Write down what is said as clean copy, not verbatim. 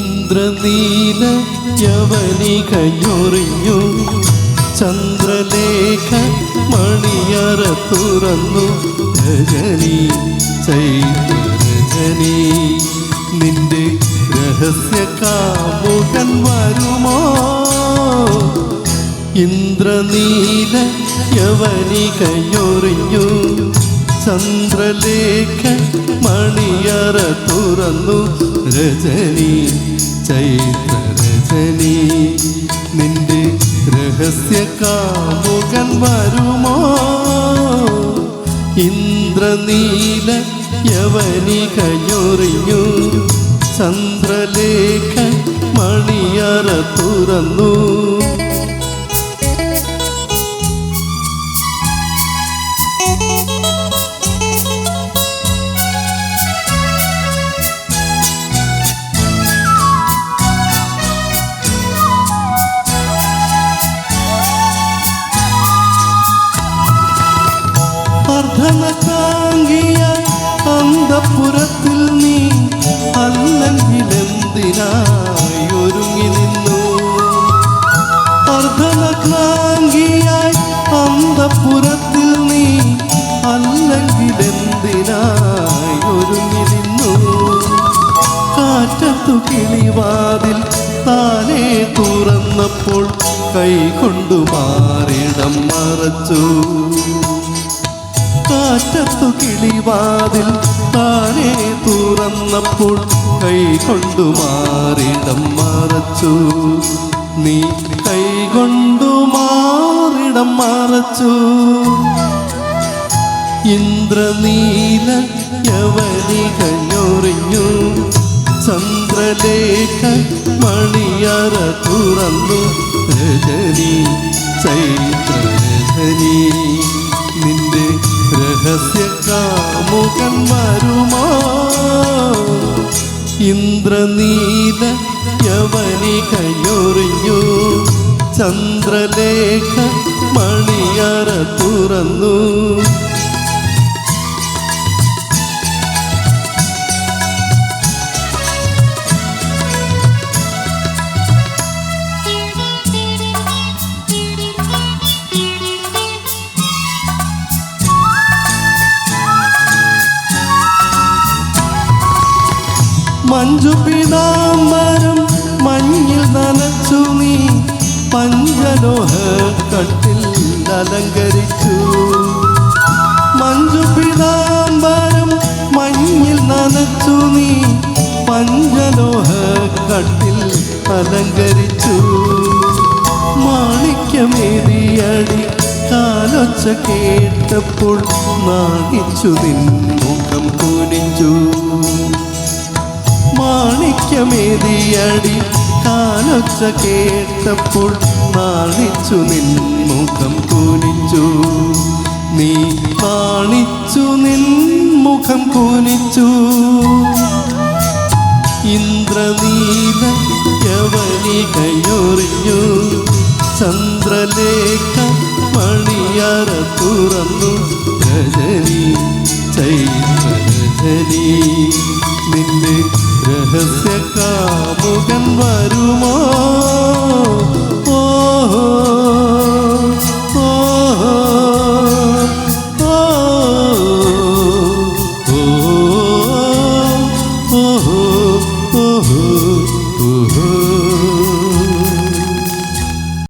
ഇന്ദ്രനീല യവനികഞ്ഞൊറിഞ്ഞു ചന്ദ്രലേഖ മണിയറ തുറന്നു രജനി ചൈത്രരജനി നിന്റെ രഹസ്യ കാമുകൻ വരുമോ ഇന്ദ്രനീല യവനികഞ്ഞൊറിഞ്ഞു ചന്ദ്രലേഖ മണിയറ തുറന്നു രജനി ചൈത്രരജനി നിന്റെ രഹസ്യ കാമുകൻ വരുമോ ഇന്ദ്രനീല യവനികഞ്ഞൊറിഞ്ഞു ചന്ദ്രലേഖ മണിയറ തുറന്നു അർദ്ധനകാംഗിയായി അന്തഃപുരത്തിൽ നീ അല്ലെങ്കിലെന്തിനായി ഒരുങ്ങി നിന്നു അർദ്ധനകാംഗിയായി അന്തഃപുരത്തിൽ നീ അല്ലെങ്കിലെന്തിനായി ഒരുങ്ങി നിന്നു കാറ്റത്തു കിളിവാതിൽ താനേ തുറന്നപ്പോൾ കൈകൊണ്ടു മാറിടം മറച്ചു കാറ്റത്തു കിളിവാതിൽ താനേ തുറന്നപ്പോൾ കൈകൊണ്ടു മാറിടം മറച്ചു നീ കൈകൊണ്ടു മാറിടം മറച്ചു ഇന്ദ്രനീല യവനികഞ്ഞൊറിഞ്ഞു ചന്ദ്രലേഖ മണിയറ തുറന്നു രജനി ചൈത്രരജനി നിന്റെ രഹസ്യ കാമുകൻ വരുമോ ഇന്ദ്രനീല യവനികഞ്ഞൊറിഞ്ഞു ചന്ദ്രലേഖ മണിയറ തുറന്നു മഞ്ജുപിതാംബരം മഞ്ഞിൽ നനച്ചു നീ പഞ്ചലോഹ കട്ടിൽ അലങ്കരിച്ചു മഞ്ജുപിതാംബരം മഞ്ഞിൽ നനച്ചു നീ പഞ്ചലോഹ കട്ടിൽ അലങ്കരിച്ചു മാണിക്യമേറിയടി കാലൊച്ച കേട്ടപ്പോൾ നാണിച്ചു നിൻ മുഖം കുനിച്ചു മാണിക്യമേറിയടി കാലൊച്ച കേട്ടപ്പോൾ നാണിച്ചു നിൻ മുഖം കുനിച്ചു നീ നാണിച്ചു നിൻ മുഖം കുനിച്ചു ഇന്ദ്രനീല യവനികഞ്ഞൊറിഞ്ഞു ചന്ദ്രലേഖ മണിയറ തുറന്നു രജനി ചൈത്രരജനി നിന്റെ രഹസ്യ കാമുകൻ വരുമോ